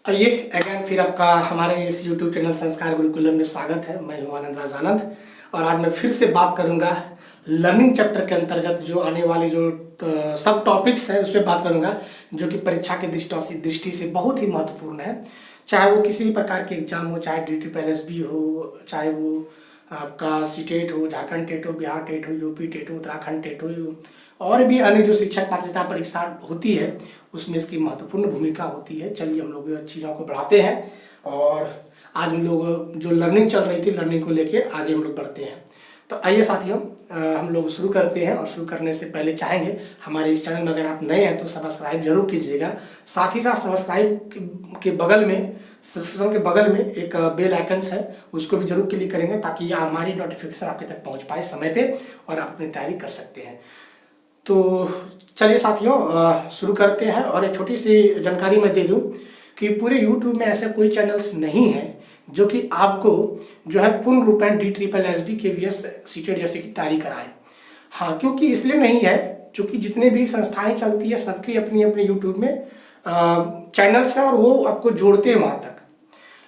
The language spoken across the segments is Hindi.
आइए अगेन फिर आपका हमारे इस YouTube चैनल संस्कार गुरुकुलम में स्वागत है। मैं हूं आनंद राज आनंद और आज मैं फिर से बात करूंगा लर्निंग चैप्टर के अंतर्गत जो आने वाले जो सब टॉपिक्स है उस पर बात करूंगा, जो कि परीक्षा के दृष्टि से बहुत ही महत्वपूर्ण है। चाहे वो किसी भी प्रकार के एग्जाम हो, चाहे DTPLSB हो, चाहे वो आपका सीटेट हो, झारखंड टेट हो, बिहार टेट हो, यूपी टेट हो, उत्तराखंड टेट हो, और भी अन्य जो शिक्षक पात्रता परीक्षा होती है उसमें इसकी महत्वपूर्ण भूमिका होती है। चलिए हम लोग चीज़ों को बढ़ाते हैं और आज हम लोग जो लर्निंग चल रही थी, लर्निंग को लेके आगे हम लोग बढ़ते हैं। तो आइए साथियों, हम लोग शुरू करते हैं। और शुरू करने से पहले चाहेंगे हमारे इस चैनल में अगर आप नए हैं तो सब्सक्राइब जरूर कीजिएगा। साथ ही साथ सब्सक्राइब के बगल में, सब्सक्रिप्शन के बगल में एक बेल आइकन्स है, उसको भी जरूर क्लिक करेंगे ताकि हमारी नोटिफिकेशन आपके तक पहुंच पाए समय पे और आप अपनी तैयारी कर सकते हैं। तो चलिए साथियों शुरू करते हैं। और एक छोटी सी जानकारी मैं दे दूं कि पूरे YouTube में ऐसे कोई चैनल्स नहीं है जो कि आपको जो है पूर्ण रूपेण DTPLSB KVS सीटेट जैसे की तैयारी कराए। हाँ, क्योंकि इसलिए नहीं है, क्योंकि जितने भी संस्थाएं चलती है सबकी अपनी अपनी YouTube में चैनल्स हैं और वो आपको जोड़ते हैं वहाँ तक।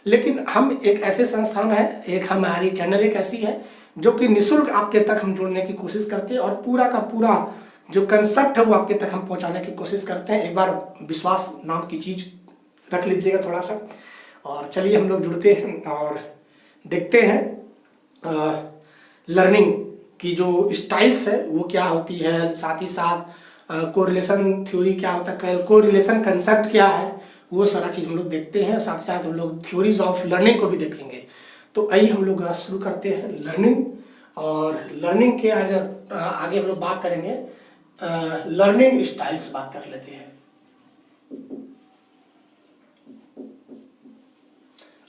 लेकिन हम एक ऐसे संस्थान है, एक हमारी चैनल एक ऐसी है जो कि निःशुल्क आपके तक हम जोड़ने की कोशिश करते हैं और पूरा का पूरा जो कंसेप्ट है वो आपके तक हम पहुंचाने की कोशिश करते हैं। एक बार विश्वास नाम की चीज़ रख लीजिएगा थोड़ा सा। और चलिए हम लोग जुड़ते हैं और देखते हैं लर्निंग की जो स्टाइल्स है वो क्या होती है, साथ ही साथ कोरिलेशन थ्योरी क्या होता है, कोरिलेशन कंसेप्ट क्या है, वो सारा चीज़ हम लोग देखते हैं। साथ साथ हम लोग थ्योरीज ऑफ लर्निंग को भी देखेंगे। तो आइए हम लोग शुरू करते हैं लर्निंग। और लर्निंग के आज आगे हम लोग बात करेंगे लर्निंग स्टाइल्स, बात कर लेते हैं।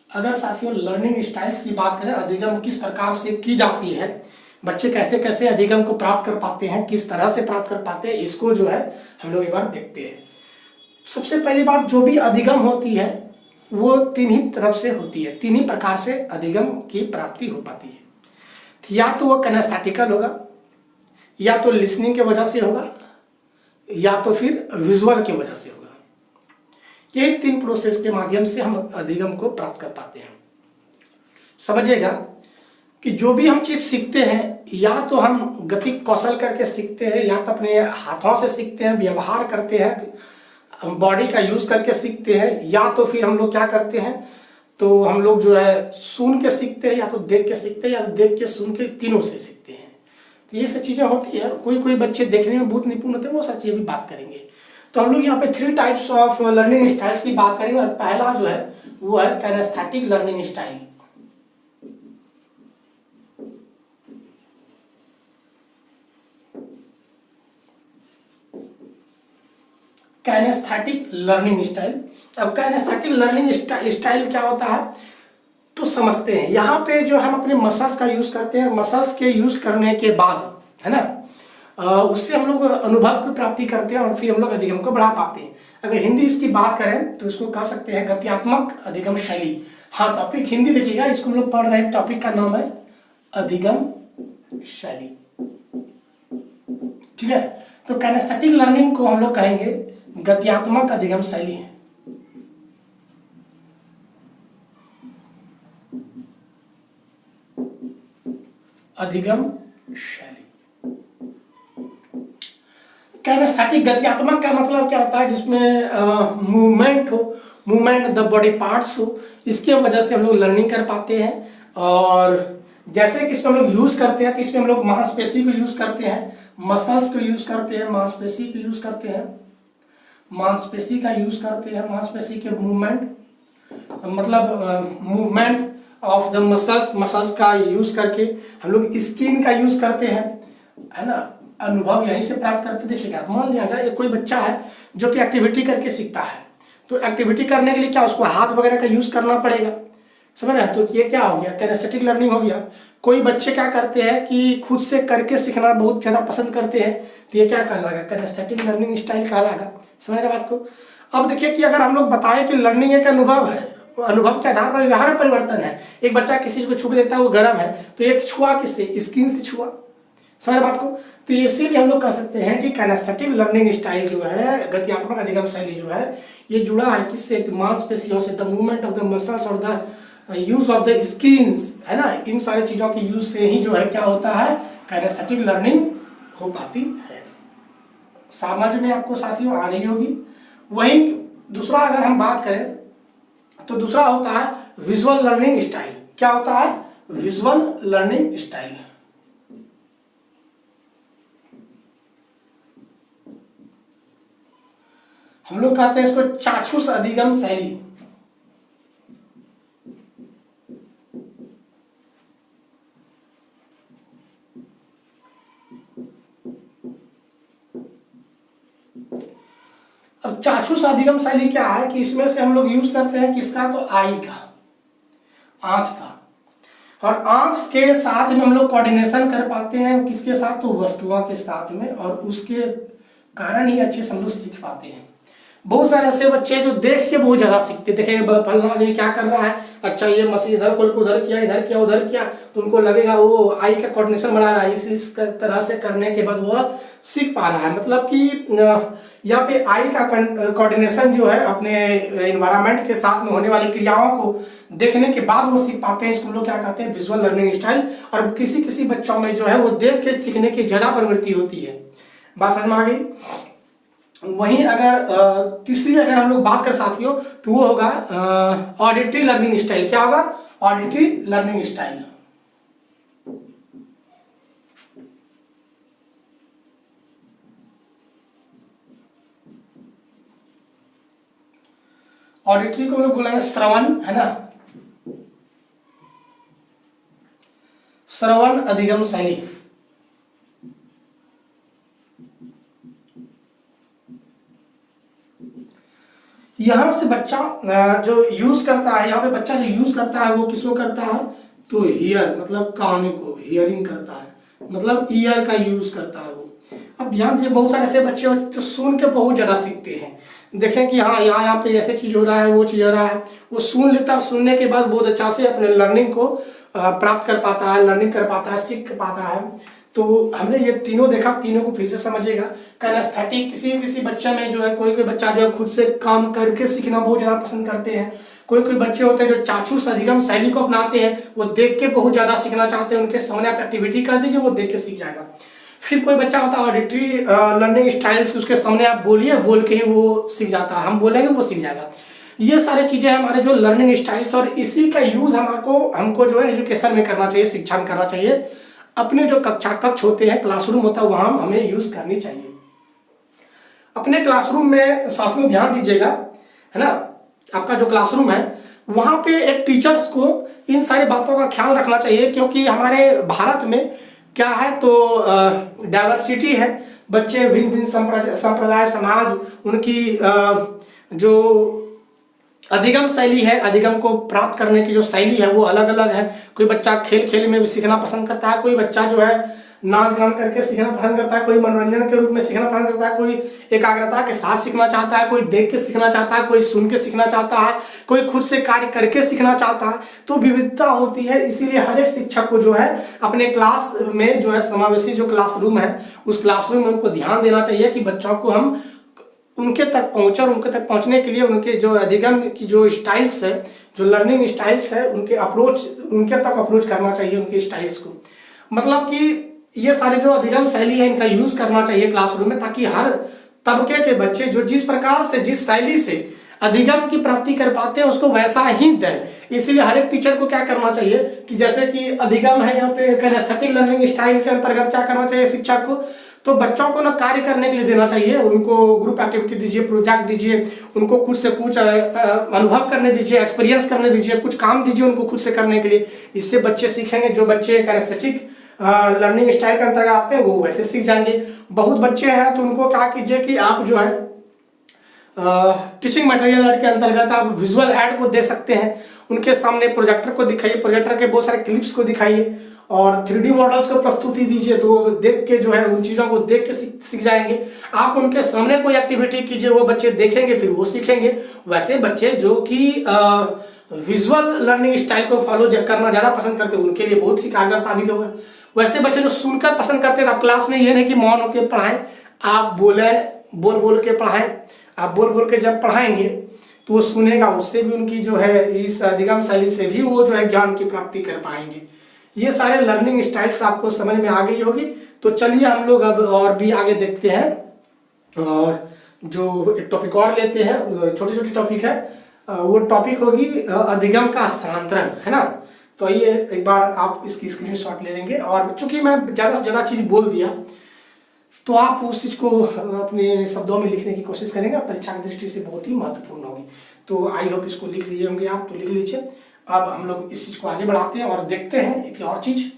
अगर साथियों लर्निंग स्टाइल्स की बात करें, अधिगम किस प्रकार से की जाती है, बच्चे कैसे कैसे अधिगम को प्राप्त कर पाते हैं, किस तरह से प्राप्त कर पाते हैं, इसको जो है हम लोग एक बार देखते हैं। सबसे पहली बात, जो भी अधिगम होती है वो तीन ही तरफ से होती है, तीन ही प्रकार से अधिगम की प्राप्ति हो पाती है। या तो वो किनेस्थेटिकल होगा, या तो लिसनिंग के वजह से होगा, या तो फिर विजुअल के वजह से होगा। यही तीन प्रोसेस के माध्यम से हम अधिगम को प्राप्त कर पाते हैं। समझिएगा कि जो भी हम चीज सीखते हैं, या तो हम गति कौशल करके सीखते हैं, या तो अपने हाथों से सीखते हैं, व्यवहार करते हैं, बॉडी का यूज करके सीखते हैं, या तो फिर हम लोग क्या करते हैं, तो हम लोग जो है सुन के सीखते हैं, या तो देख के सीखते हैं, या तो देख के सुन के, तीनों से सीखते हैं। तो ये सब चीज़ें होती है। कोई कोई बच्चे देखने में बहुत निपुण होते हैं, वो सब चीज़ें भी बात करेंगे। तो हम लोग यहाँ पे 3 टाइप्स ऑफ लर्निंग स्टाइल्स की बात करेंगे। और पहला जो है वो है kinaesthetic learning style. Kinaesthetic learning style. अब किनेस्थेटिक लर्निंग स्टाइल क्या होता है तो समझते हैं। यहाँ पे जो हम अपने मसल्स का यूज करते हैं, मसल्स के यूज करने के बाद है ना, उससे हम लोग अनुभव की प्राप्ति करते हैं और फिर हम लोग अधिगम को बढ़ा पाते हैं। अगर हिंदी इसकी बात करें तो इसको कह सकते हैं गत्यात्मक अधिगम शैली। हाँ, टॉपिक हिंदी देखिएगा, इसको हम लोग पढ़ रहे हैं, टॉपिक का नाम है अधिगम शैली। ठीक है, तो किनेस्थेटिक लर्निंग को हम लोग कहेंगे गत्यात्मक अधिगम शैली है। अधिगम शैली। किनेस्थेटिक गत्यात्मक का मतलब क्या होता है, जिसमें मूवमेंट हो, मूवमेंट द बॉडी पार्ट्स हो, इसके वजह से हम लोग लर्निंग कर पाते हैं। और जैसे कि इसमें हम लोग यूज करते हैं, तो इसमें हम लोग मांसपेशी को यूज करते हैं, मसल्स को यूज करते हैं, मांसपेशी को यूज करते हैं, मांसपेशी का यूज करते हैं, मांसपेशी के मूवमेंट, मतलब movement of the muscles, muscles का यूज करके हम लोग स्किन का यूज करते हैं, है ना। अनुभव यहीं से प्राप्त करते। देखिएगा, मान लिया जाए कोई बच्चा है जो कि एक्टिविटी करके सीखता है, तो एक्टिविटी करने के लिए क्या उसको हाथ वगैरह का यूज करना पड़ेगा, समझ रहे हैं। तो ये क्या हो गया, किनेस्थेटिक लर्निंग हो गया। कोई बच्चे क्या करते हैं कि खुद से करके सीखना बहुत ज्यादा पसंद करते हैं, तो ये क्या कहलाएगा, किनेस्थेटिक लर्निंग स्टाइल कहलाएगा। समझ रहे बात को। अब देखिए कि अगर हम लोग बताएं कि लर्निंग एक अनुभव है, अनुभव के आधार पर व्यवहार परिवर्तन है। एक बच्चा किसी चीज को छू के देखता है, वो गर्म है, तो एक छुआ किससे, स्किन से छुआ, समझ बात को। तो इसीलिए हम लोग कह सकते हैं कि काइनेस्थेटिक लर्निंग स्टाइल जो है, गत्यात्मक अधिगम शैली जो है, ये जुड़ा है किससे, मांसपेशियों से, the movement of the muscles और the use of the skins, है ना, इन सारी चीजों के यूज से ही जो है क्या होता है, काइनेस्थेटिक लर्निंग हो पाती है। समझ में आपको साथियों आ रही होगी। वही दूसरा अगर हम बात करें तो दूसरा होता है विजुअल लर्निंग स्टाइल। क्या होता है, विजुअल लर्निंग स्टाइल। हम लोग कहते हैं इसको चाक्षुष अधिगम शैली। अब चाक्षुष अधिगम शैली क्या है कि इसमें से हम लोग यूज करते हैं किसका, तो आई का, आंख का। और आंख के साथ में हम लोग कोऑर्डिनेशन कर पाते हैं किसके साथ, तो वस्तुओं के साथ में, और उसके कारण ही अच्छे से हम लोग सीख पाते हैं। बहुत सारे ऐसे बच्चे जो देख के बहुत ज्यादा सीखते, देखेंगे फलना आदमी क्या कर रहा है, अच्छा ये मशीन इधर खोल के उधर किया, इधर किया उधर किया, तो उनको लगेगा वो आई का कोऑर्डिनेशन बना रहा है, इस तरह से करने के बाद वो सीख पा रहा है। मतलब कि यहाँ पे आई का कोऑर्डिनेशन जो है अपने एनवायरनमेंट के साथ में होने वाली क्रियाओं को देखने के बाद वो सीख पाते हैं। इसको हम लोग क्या कहते हैं, विजुअल लर्निंग स्टाइल। और किसी किसी बच्चों में जो है वो देख के सीखने की ज्यादा प्रवृत्ति होती है। बात समझ में आ गई। वहीं अगर तीसरी अगर हम लोग बात कर साथियों तो वो होगा ऑडिटरी लर्निंग स्टाइल। क्या होगा, ऑडिटरी लर्निंग स्टाइल। ऑडिटरी को हम लोग बोलेंगे श्रवण, है ना, श्रवण अधिगम शैली। यहां से बच्चा जो यूज करता है, यहाँ पे बच्चा जो यूज करता है वो किसको करता है, तो हियर, मतलब कान को, हियरिंग करता है, मतलब ईयर का यूज करता है वो। अब ध्यान दीजिए, बहुत सारे ऐसे बच्चे जो सुन के बहुत ज्यादा सीखते हैं। देखें कि हाँ यहाँ पे ऐसे चीज हो रहा है, वो चीज हो रहा है, वो सुन लेता है, सुनने के बाद बहुत अच्छा से अपने लर्निंग को प्राप्त कर पाता है, लर्निंग कर पाता है, सीख पाता है। तो हमने ये तीनों देखा, तीनों को फिर से समझिएगा। काइनेस्थेटिक किसी किसी बच्चे में जो है, कोई कोई बच्चा जो है खुद से काम करके सीखना बहुत ज्यादा पसंद करते हैं। कोई कोई बच्चे होते हैं जो चाक्षुष अधिगम शैली को अपनाते हैं, वो देख के बहुत ज्यादा सीखना चाहते हैं। उनके सामने आप एक्टिविटी कर दीजिए, वो देख के सीख जाएगा। फिर कोई बच्चा होता है ऑडिटरी लर्निंग स्टाइल से, उसके सामने आप बोलिए, बोल के ही वो सीख जाता है, हम बोलेंगे वो सीख जाएगा। ये सारी चीजें हमारे जो लर्निंग स्टाइल्स, और इसी का यूज हमको जो है एजुकेशन में करना चाहिए, शिक्षा में करना चाहिए। अपने जो कक्ष होते हैं, क्लासरूम होता है, वहां हमें यूज करनी चाहिए। अपने क्लासरूम में साथियों ध्यान दीजिएगा, है ना, आपका जो क्लासरूम है वहां पे एक टीचर्स को इन सारी बातों का ख्याल रखना चाहिए। क्योंकि हमारे भारत में क्या है, तो डाइवर्सिटी है, बच्चे भिन्न भिन्न संप्रदाय, समाज, उनकी जो अधिगम शैली है, अधिगम को प्राप्त करने की जो शैली है वो अलग अलग है। कोई बच्चा खेल खेल में भी सीखना पसंद करता है, कोई बच्चा जो है नाच गान करके सीखना पसंद करता है, कोई मनोरंजन के रूप में सीखना पसंद करता है, कोई एकाग्रता के साथ सीखना चाहता है, कोई देख के सीखना चाहता है, कोई सुन के सीखना चाहता है, कोई खुद से कार्य करके सीखना चाहता है। तो विविधता होती है। इसीलिए हर एक शिक्षक को जो है अपने क्लास में जो है समावेशी जो क्लासरूम है, उस क्लासरूम में उनको ध्यान देना चाहिए कि बच्चों को हम उनके तक पहुंचे, और उनके तक पहुंचने के लिए उनके जो अधिगम की जो स्टाइल्स है, जो लर्निंग स्टाइल्स है, उनके तक अप्रोच करना चाहिए, उनके स्टाइल्स को। मतलब कि ये सारे जो अधिगम शैली है इनका यूज करना चाहिए क्लासरूम में, ताकि हर तबके के बच्चे जो जिस प्रकार से, जिस शैली से अधिगम की प्राप्ति कर पाते हैं उसको वैसा ही दें। इसीलिए हर एक टीचर को क्या करना चाहिए कि जैसे कि अधिगम है, यहाँ पे काइनेस्थेटिक लर्निंग स्टाइल के अंतर्गत क्या करना चाहिए शिक्षक को, तो बच्चों को ना कार्य करने के लिए देना चाहिए। उनको ग्रुप एक्टिविटी दीजिए, प्रोजेक्ट दीजिए, उनको कुछ से कुछ अनुभव करने दीजिए, एक्सपीरियंस करने दीजिए, कुछ काम दीजिए उनको खुद से करने के लिए। इससे बच्चे सीखेंगे। जो बच्चे काइनेस्थेटिक लर्निंग स्टाइल के अंतर्गत आते हैं वो वैसे सीख जाएंगे। बहुत बच्चे हैं तो उनको क्या कीजिए कि आप जो है टीचिंग मटेरियल ऐड के अंतर्गत आप विजुअल ऐड को दे सकते हैं। उनके सामने प्रोजेक्टर को दिखाइए, प्रोजेक्टर के बहुत सारे क्लिप्स को दिखाइए और 3D मॉडल्स को प्रस्तुति दीजिए, तो वो देख के जो है उन चीज़ों को देख के सीख जाएंगे। आप उनके सामने कोई एक्टिविटी कीजिए, वो बच्चे देखेंगे फिर वो सीखेंगे। वैसे बच्चे जो कि विजुअल लर्निंग स्टाइल को फॉलो करना ज़्यादा पसंद करते हैं उनके लिए बहुत ही कारगर साबित होगा। वैसे बच्चे जो सुनकर पसंद करते हैं, आप क्लास में ये नहीं कि मौन होकर पढ़ाएं, आप बोल बोल के पढ़ाएं। आप बोल बोल के जब पढ़ाएंगे तो वो सुनेगा, उससे भी उनकी जो है इस अधिगम शैली से भी वो जो है ज्ञान की प्राप्ति कर पाएंगे। ये सारे लर्निंग स्टाइल्स आपको समझ में आ गई होगी। तो चलिए हम लोग अब और भी आगे देखते हैं, और जो एक टॉपिक और लेते हैं, छोटी छोटी टॉपिक है, वो टॉपिक होगी अधिगम का स्थानांतरण, है ना। तो ये एक बार आप इसकी स्क्रीनशॉट ले लेंगे, और चूंकि मैं ज़्यादा से ज़्यादा चीज़ बोल दिया तो आप उस चीज़ को अपने शब्दों में लिखने की कोशिश करेंगे, परीक्षा की दृष्टि से बहुत ही महत्वपूर्ण होगी। तो आई होप इसको लिख लिए होंगे आप, तो लिख लीजिए। अब हम लोग इस चीज़ को आगे बढ़ाते हैं और देखते हैं एक और चीज़,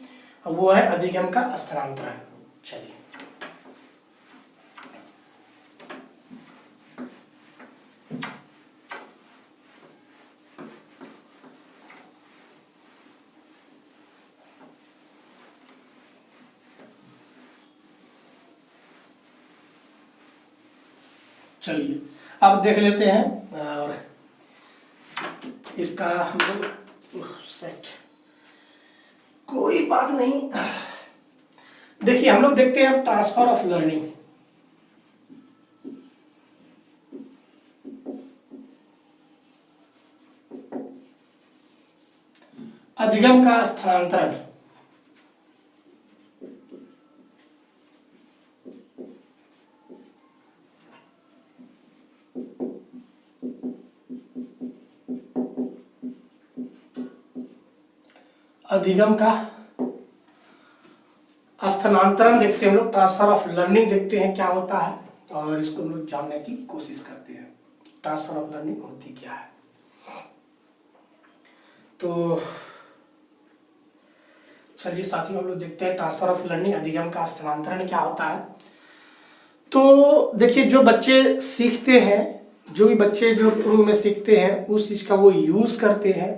वो है अधिगम का स्थानांतरण। चलिए, चलिए अब देख लेते हैं, और इसका हम लोग सेट, कोई बात नहीं। देखिए हम लोग देखते हैं ट्रांसफर ऑफ लर्निंग। अधिगम का स्थानांतरण। अधिगम का स्थानांतरण देखते हैं हम लोग, ट्रांसफर ऑफ लर्निंग देखते हैं क्या होता है, और इसको हम लोग जानने की कोशिश करते हैं ट्रांसफर ऑफ लर्निंग होती क्या है। तो चलिए साथियों, हम लोग देखते हैं ट्रांसफर ऑफ लर्निंग, अधिगम का स्थानांतरण क्या होता है। तो देखिए, जो बच्चे सीखते हैं, जो भी बच्चे जो पूर्व में सीखते हैं उस चीज़ का वो यूज़ करते हैं,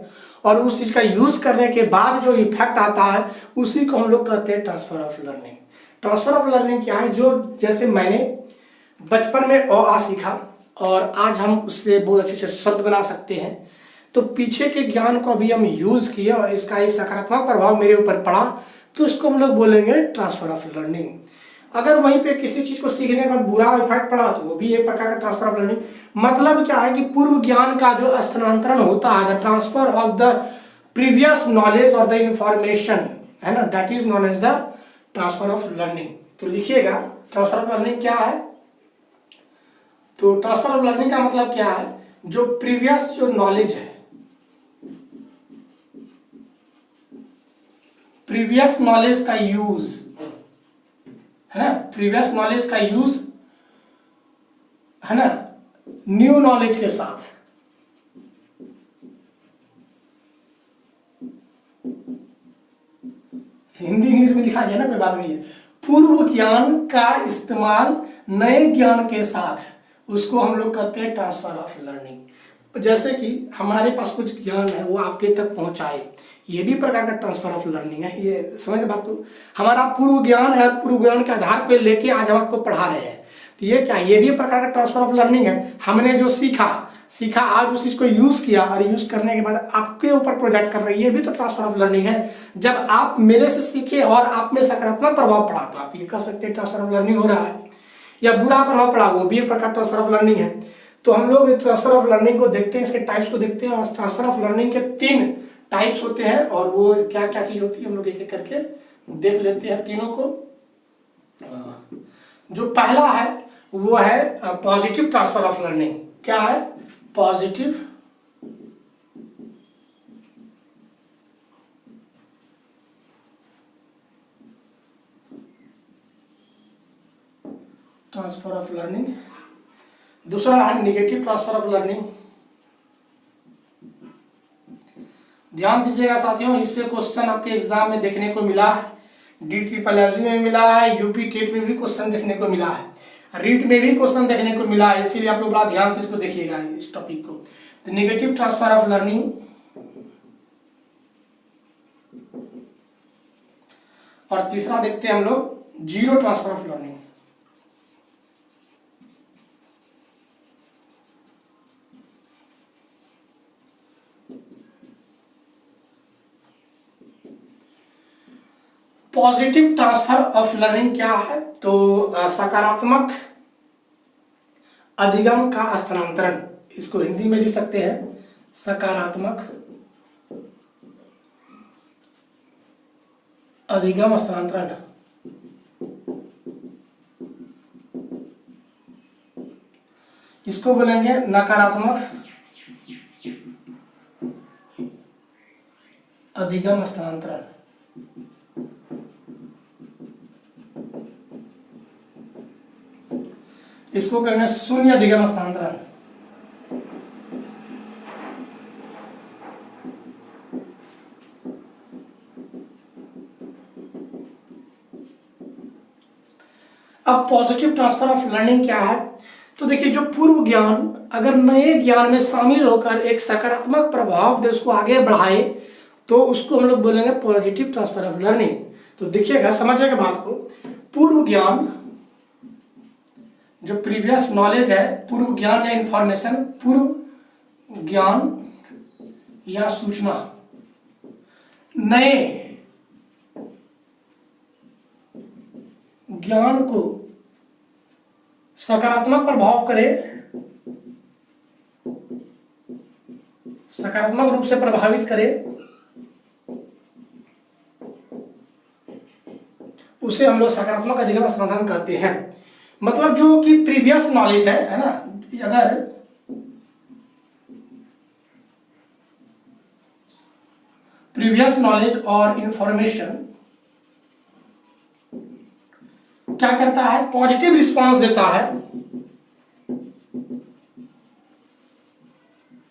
और उस चीज़ का यूज़ करने के बाद जो इफेक्ट आता है उसी को हम लोग कहते हैं transfer of learning. Transfer of learning क्या है, जो जैसे मैंने बचपन में अ आ सीखा और आज हम उससे बहुत अच्छे से शब्द बना सकते हैं, तो पीछे के ज्ञान को अभी हम यूज़ किए और इसका एक सकारात्मक प्रभाव मेरे ऊपर पड़ा, तो इसको हम लोग बोलेंगे ट्रांसफर ऑफ लर्निंग। अगर वहीं पे किसी चीज को सीखने के बाद बुरा इफेक्ट पड़ा तो वो भी एक प्रकार का ट्रांसफर ऑफ लर्निंग। मतलब क्या है कि पूर्व ज्ञान का जो स्थानांतरण होता है, the transfer of the previous knowledge और द इंफॉर्मेशन, है ना, that is known as the transfer of learning. तो लिखिएगा ट्रांसफर ऑफ लर्निंग क्या है। तो ट्रांसफर ऑफ लर्निंग का मतलब क्या है, जो प्रीवियस जो नॉलेज है, प्रीवियस नॉलेज का यूज, है ना, प्रीवियस नॉलेज का यूज, है ना, न्यू नॉलेज के साथ। हिंदी इंग्लिश में लिखा गया ना, कोई बात नहीं है। पूर्व ज्ञान का इस्तेमाल नए ज्ञान के साथ, उसको हम लोग कहते हैं ट्रांसफर ऑफ लर्निंग। जैसे कि हमारे पास कुछ ज्ञान है वो आपके तक पहुंचाए, ये भी प्रकार का ट्रांसफर ऑफ लर्निंग है। ये समझ बात को, हमारा पूर्व ज्ञान है, पूर्व ज्ञान के आधार पर लेके आज हम आपको पढ़ा रहे हैं, तो ये क्या, ये भी प्रकार का ट्रांसफर ऑफ लर्निंग है। हमने जो सीखा आज उस चीज को यूज किया, और यूज करने के बाद आपके ऊपर प्रोजेक्ट कर रहे हैं, ये भी तो ट्रांसफर ऑफ लर्निंग है। जब आप मेरे से सीखे और आप में सकारात्मक प्रभाव पड़ा तो आप ये कह सकते हैं ट्रांसफर ऑफ लर्निंग हो रहा है, या बुरा प्रभाव पड़ा वो भी एक प्रकार ट्रांसफर ऑफ लर्निंग है। तो हम लोग ट्रांसफर ऑफ लर्निंग को देखते हैं, इसके टाइप्स को देखते हैं, और ट्रांसफर ऑफ लर्निंग के 3 टाइप्स होते हैं, और वो क्या क्या चीज होती है हम लोग एक एक करके देख लेते हैं तीनों को। जो पहला है वो है पॉजिटिव ट्रांसफर ऑफ लर्निंग। क्या है, पॉजिटिव ट्रांसफर ऑफ लर्निंग। दूसरा है निगेटिव ट्रांसफर ऑफ लर्निंग। ध्यान दीजिएगा साथियों, इससे क्वेश्चन आपके एग्जाम में देखने को मिला है, DSSS में मिला है, यूपी टेट में भी क्वेश्चन देखने को मिला है, रीट में भी क्वेश्चन देखने को मिला है, इसीलिए आप लोग बड़ा ध्यान से इसको देखिएगा इस टॉपिक को। तो नेगेटिव ट्रांसफर ऑफ लर्निंग, और तीसरा देखते हैं हम लोग zero transfer of learning. Positive transfer of learning क्या है? तो सकारात्मक अधिगम का स्थानांतरण, इसको हिंदी में लिख सकते हैं सकारात्मक अधिगम स्थानांतरण। इसको बोलेंगे नकारात्मक अधिगम स्थानांतरण। इसको कहेंगे शून्य अधिगम स्थानांतरण। अब पॉजिटिव ट्रांसफर ऑफ लर्निंग क्या है? तो देखिए, जो पूर्व ज्ञान अगर नए ज्ञान में शामिल होकर एक सकारात्मक प्रभाव दे, उसको आगे बढ़ाए, तो उसको हम लोग बोलेंगे पॉजिटिव ट्रांसफर ऑफ लर्निंग। तो देखिएगा, समझिएगा बात को। पूर्व ज्ञान, जो प्रीवियस नॉलेज है, पूर्व ज्ञान या इंफॉर्मेशन, पूर्व ज्ञान या सूचना नए ज्ञान को सकारात्मक प्रभाव करे, सकारात्मक रूप से प्रभावित करे, उसे हम लोग सकारात्मक अधिगम स्थानांतरण कहते हैं। मतलब जो कि प्रीवियस नॉलेज है ना, अगर प्रीवियस नॉलेज और इंफॉर्मेशन क्या करता है? पॉजिटिव रिस्पांस देता है,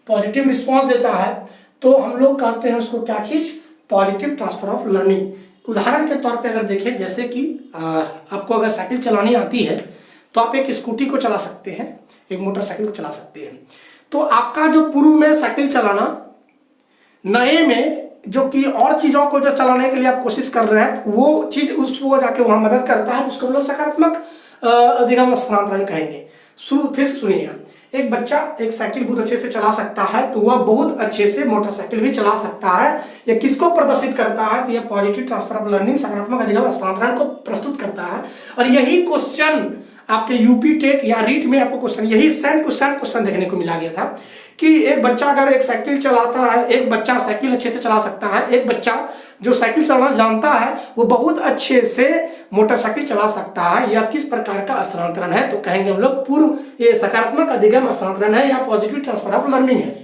पॉजिटिव रिस्पांस देता है, तो हम लोग कहते हैं उसको क्या चीज? Positive transfer of learning. उदाहरण के तौर पे अगर देखें, जैसे कि आपको अगर साइकिल चलानी आती है तो आप एक स्कूटी को चला सकते हैं, एक मोटरसाइकिल को चला सकते हैं। तो आपका जो पूर्व में साइकिल चलाना, नए में जो कि और चीजों को जो चलाने के लिए आप कोशिश कर रहे हैं, वो चीज उसको जाके वहां मदद करता है, जिसको हम लोग सकारात्मक अधिगम स्थानांतरण कहेंगे। फिर सुनिएगा, एक बच्चा एक साइकिल बहुत अच्छे से चला सकता है, तो वह बहुत अच्छे से मोटरसाइकिल भी चला सकता है। यह किसको प्रदर्शित करता है? तो यह पॉजिटिव ट्रांसफर ऑफ लर्निंग, सकारात्मक अधिगम स्थानांतरण को प्रस्तुत करता है। और यही क्वेश्चन आपके यूपी टेट या रीट में आपको क्वेश्चन, यही सेम क्वेश्चन देखने को मिला गया था कि एक बच्चा अगर एक साइकिल चलाता है, एक बच्चा साइकिल अच्छे से चला सकता है, एक बच्चा जो साइकिल चलाना जानता है वो बहुत अच्छे से मोटरसाइकिल चला सकता है, या किस प्रकार का स्थानांतरण है? तो कहेंगे हम लोग पूर्व, ये सकारात्मक अधिगम स्थानांतरण है या पॉजिटिव ट्रांसफर ऑफ लर्निंग है।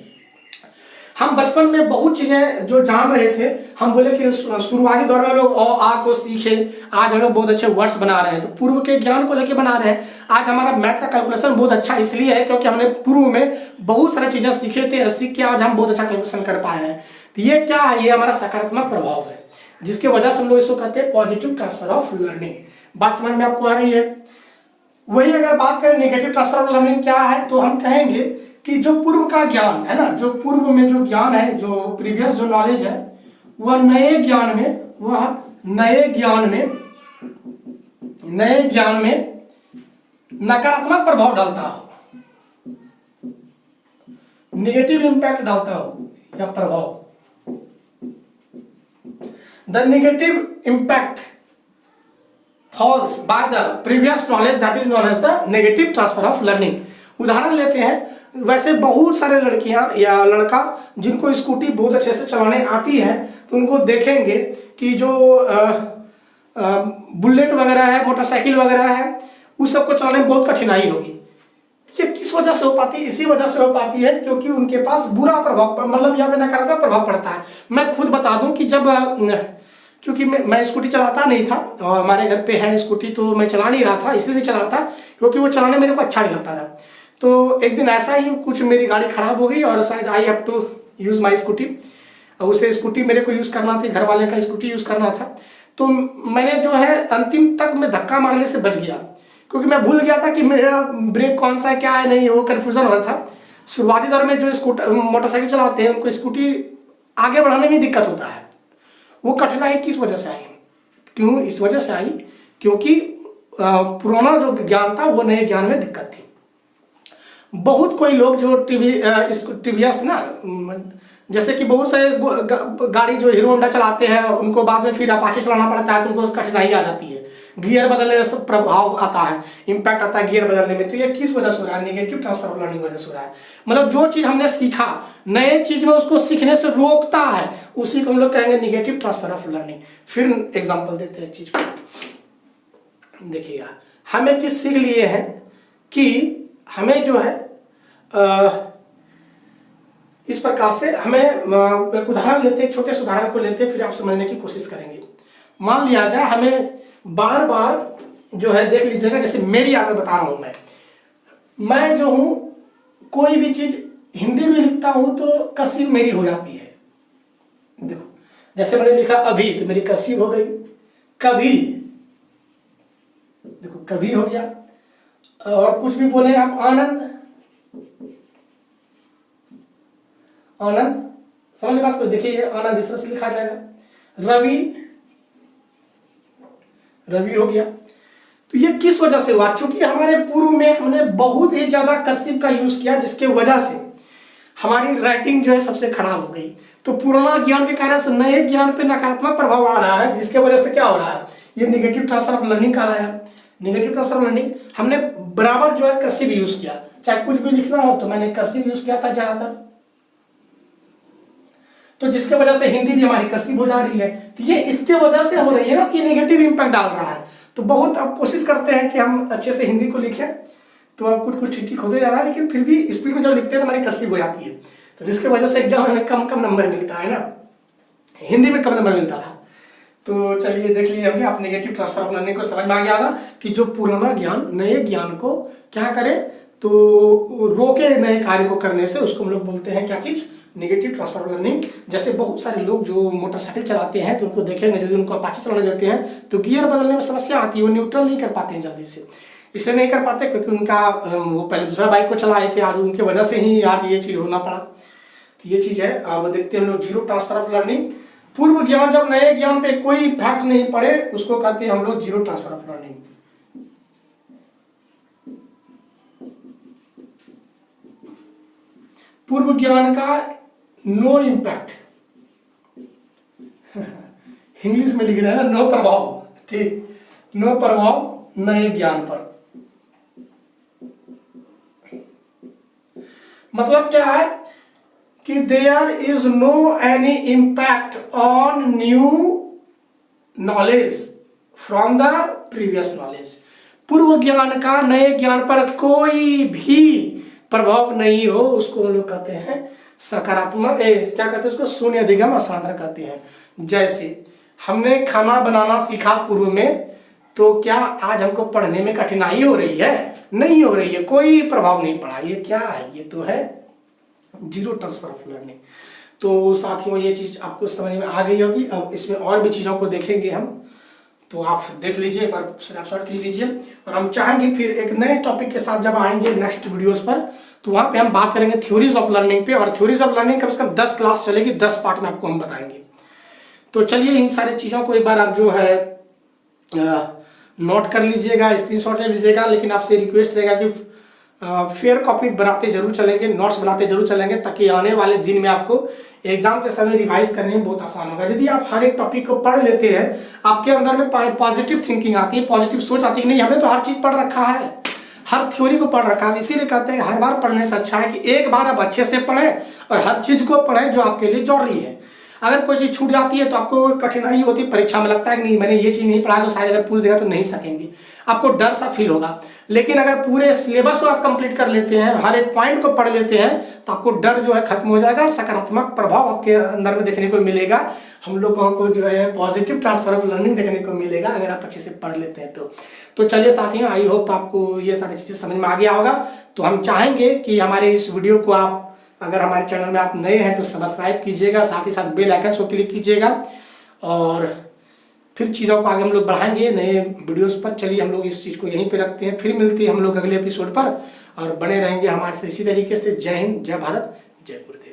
हम बचपन में बहुत चीजें जो जान रहे थे, हम बोले कि शुरुआती दौर में लोग अ आ को सीखे, आज हम लोग बहुत अच्छे वर्ड्स बना रहे हैं, तो पूर्व के ज्ञान को लेके बना रहे हैं। आज हमारा मैथ का कैलकुलेशन बहुत अच्छा इसलिए है क्योंकि हमने पूर्व में बहुत सारी चीजें सीखे थे, सीख के आज हम बहुत अच्छा कैलकुलेशन कर पाए हैं। तो ये क्या है? ये हमारा सकारात्मक प्रभाव है, जिसकी वजह से हम लोग इसको कहते हैं पॉजिटिव ट्रांसफर ऑफ लर्निंग। बात समझ में आपको आ रही है? वही अगर बात करें नेगेटिव ट्रांसफर ऑफ लर्निंग क्या है, तो हम कहेंगे कि जो पूर्व का ज्ञान है ना, जो पूर्व में जो ज्ञान है, जो प्रीवियस जो नॉलेज है, वह नए ज्ञान में नकारात्मक प्रभाव डालता हो, नेगेटिव इंपैक्ट डालता हो या प्रभाव। The negative impact falls by the previous knowledge, that is known as the negative transfer of learning. उदाहरण लेते हैं, वैसे बहुत सारे लड़कियां या लड़का जिनको स्कूटी बहुत अच्छे से चलाने आती है, तो उनको देखेंगे कि जो बुलेट वगैरह है, मोटरसाइकिल वगैरह है, उस सबको चलाने में बहुत कठिनाई होगी। ये किस वजह से हो पाती है? इसी वजह से हो पाती है क्योंकि उनके पास बुरा प्रभाव, मतलब यहाँ पे नकारात्मक प्रभाव पड़ता है। मैं खुद बता दूं कि जब क्योंकि मैं स्कूटी चलाता नहीं था और हमारे घर पे है स्कूटी, तो मैं चला नहीं रहा था, इसलिए नहीं चला रहा था क्योंकि वो चलाने मेरे को अच्छा नहीं लगता था। तो एक दिन ऐसा ही कुछ मेरी गाड़ी खराब हो गई और शायद I have to use my scooty, उसे स्कूटी मेरे को यूज़ करना थी, घर वाले का स्कूटी यूज़ करना था। तो मैंने जो है अंतिम तक में धक्का मारने से बच गया, क्योंकि मैं भूल गया था कि मेरा ब्रेक कौन सा है, क्या है, नहीं, वो कन्फ्यूजन हो रहा था। शुरुआती दौर में जो मोटरसाइकिल चलाते हैं उनको स्कूटी आगे बढ़ाने में दिक्कत होता है। वो कठिनाई किस वजह से आई? क्यों इस वजह से आई? क्योंकि पुराना जो ज्ञान था वो नए ज्ञान में दिक्कत थी। बहुत कोई लोग जो इसको टीवीएस ना, जैसे कि बहुत सारे गाड़ी जो हीरो होंडा चलाते हैं उनको बाद में फिर अपाचे चलाना पड़ता है तो उनको कठिनाई आ जाती है, गियर बदलने में प्रभाव आता है, इम्पैक्ट आता है गियर बदलने में। तो ये किस वजह से हो रहा है? नेगेटिव ट्रांसफर ऑफ लर्निंग वजह से हो रहा है। मतलब जो चीज हमने सीखा, नए चीज में उसको सीखने से रोकता है, उसी को हम लोग कहेंगे नेगेटिव ट्रांसफर ऑफ लर्निंग। फिर एग्जाम्पल देते हैं एक चीज को। देखिएगा, हम एक चीज सीख लिए हैं कि हमें जो है इस प्रकार से हमें एक उदाहरण लेते, एक छोटे से उदाहरण को लेते, फिर आप समझने की कोशिश करेंगे। मान लिया जाए हमें बार बार जो है, देख लीजिएगा, जैसे मेरी आदत बता रहा हूं, मैं जो हूं कोई भी चीज हिंदी में लिखता हूं तो कर्सिव मेरी हो जाती है। देखो, जैसे मैंने लिखा अभी तो मेरी कर्सिव हो गई, कभी देखो कभी हो गया, और कुछ भी बोले आप, आनंद, आनंद, समझ बात को? देखिए ये आनंद इस तरह से लिखा जाएगा। रवि, रवि हो गया। तो ये किस वजह से हुआ? चूंकि हमारे पूर्व में हमने बहुत ही ज्यादा कर्सिव का यूज किया, जिसके वजह से हमारी राइटिंग जो है सबसे खराब हो गई। तो पुराना ज्ञान के कारण से नए ज्ञान पे नकारात्मक प्रभाव आ रहा है, जिसके वजह से क्या हो रहा है? ये नेगेटिव ट्रांसफर ऑफ लर्निंग का रहा है। नेगेटिव ट्रांसफर ऑफ लर्निंग, हमने बराबर जो है कर्सिव यूज किया, चाहे कुछ भी लिखना हो तो मैंने कर्सिव यूज किया था ज्यादातर, तो जिसके वजह से हिंदी भी हमारी कर्सिव हो जा रही है। तो ये इसके वजह से हो रही है ना कि नेगेटिव इंपैक्ट डाल रहा है। तो बहुत अब कोशिश करते हैं कि हम अच्छे से हिंदी को लिखें, तो अब कुछ कुछ ठीक ठीक होते जा रहा है, लेकिन फिर भी स्पीड में जब लिखते हैं तो हमारी कर्सिव हो जाती है, तो जिसके वजह से एग्जाम में कम कम नंबर मिलता है ना, हिंदी में कम नंबर मिलता था। तो चलिए देख लीजिए, हमने आप नेगेटिव ट्रांसफर ऑफ लर्निंग को समझ में आ गया था कि जो पुराना ज्ञान नए ज्ञान को क्या करे, तो रोके नए कार्य को करने से, उसको हम लोग बोलते हैं क्या चीज? Negative transfer of learning. जैसे बहुत सारे लोग जो मोटरसाइकिल चलाते हैं तो उनको देखेंगे, यदि उनको अपाचे चलाने देते हैं तो गियर बदलने में समस्या आती है, वो न्यूट्रल नहीं कर पाते हैं जल्दी से। इसलिए नहीं कर पाते क्योंकि उनका वो पहले दूसरा बाइक को चलाए थे, आज उनकी वजह से ही आज ये चीज होना पड़ा। तो ये चीज है। अब देखते हैं हम लोग जीरो ट्रांसफर ऑफ लर्निंग। पूर्व ज्ञान जब नए ज्ञान पे कोई इफेक्ट नहीं पड़े, उसको कहते हैं हम लोग जीरो ट्रांसफर ऑफ लर्निंग। पूर्व ज्ञान का नो इम्पैक्ट, इंग्लिश में लिख रहे हैं ना, नो प्रभाव, ठीक, नो प्रभाव नए ज्ञान पर। मतलब क्या है कि there is no any impact on new knowledge from the previous knowledge. पूर्व ज्ञान का नए ज्ञान पर कोई भी प्रभाव नहीं हो, उसको हम लोग कहते हैं सकारात्मक, क्या कहते हैं उसको? शून्य अधिगम हस्तांतरण कहते हैं। जैसे हमने खाना बनाना सीखा पूर्व में, तो क्या आज हमको पढ़ने में कठिनाई हो रही है? नहीं हो रही है, कोई प्रभाव नहीं पड़ा। ये क्या है? ये तो है जीरो ट्रांसफर ऑफ लर्निंग। तो साथियों, ये चीज आपको समझ में आ गई होगी। अब इसमें और भी चीजों को देखेंगे हम, तो आप देख लीजिए, एक बार स्नैपशॉट ले लीजिए। और हम चाहेंगे फिर एक नए टॉपिक के साथ जब आएंगे नेक्स्ट वीडियोस पर, तो वहां पे हम बात करेंगे थ्योरीज ऑफ लर्निंग पे। और थ्योरीज ऑफ लर्निंग कम से कम 10 क्लास चलेगी, 10 पार्ट में आपको हम बताएंगे। तो चलिए, इन सारी चीजों को एक बार आप जो है नोट कर लीजिएगा, स्क्रीनशॉट ले लीजिएगा। लेकिन आपसे रिक्वेस्ट रहेगा कि फेयर कॉपी बनाते जरूर चलेंगे, नोट्स बनाते जरूर चलेंगे, ताकि आने वाले दिन में आपको एग्जाम के समय रिवाइज करने में बहुत आसान होगा। यदि आप हर एक टॉपिक को पढ़ लेते हैं, आपके अंदर में पॉजिटिव थिंकिंग आती है, पॉजिटिव सोच आती है कि नहीं, हमने तो हर चीज पढ़ रखा है, हर थ्योरी को पढ़ रखा है। इसीलिए कहते हैं हर बार पढ़ने से अच्छा है कि एक बार आप अच्छे से पढ़ें और हर चीज को पढ़ें जो आपके लिए जरूरी है। अगर कोई चीज छूट जाती है तो आपको कठिनाई होती है, परीक्षा में लगता है कि नहीं मैंने ये चीज नहीं पढ़ा, तो शायद अगर पूछ देगा तो नहीं सकेंगे, आपको डर सा फील होगा। लेकिन अगर पूरे सिलेबस को आप कंप्लीट कर लेते हैं, हर एक पॉइंट को पढ़ लेते हैं, तो आपको डर जो है खत्म हो जाएगा और सकारात्मक प्रभाव आपके अंदर में देखने को मिलेगा। हम लोगों को जो है पॉजिटिव ट्रांसफर ऑफ लर्निंग देखने को मिलेगा अगर आप अच्छे से पढ़ लेते हैं तो चलिए साथियों, आई होप आपको ये सारी चीजें समझ में आ गया होगा। तो हम चाहेंगे कि हमारे इस वीडियो को आप, अगर हमारे चैनल में आप नए हैं तो सब्सक्राइब कीजिएगा, साथ ही साथ बेल आइकन को क्लिक कीजिएगा, और फिर चीज़ों को आगे हम लोग बढ़ाएंगे नए वीडियोस पर। चलिए हम लोग इस चीज़ को यहीं पे रखते हैं, फिर मिलते हैं हम लोग अगले एपिसोड पर, और बने रहेंगे हमारे से इसी तरीके से। जय हिंद, जय भारत, जय गुरुदेव।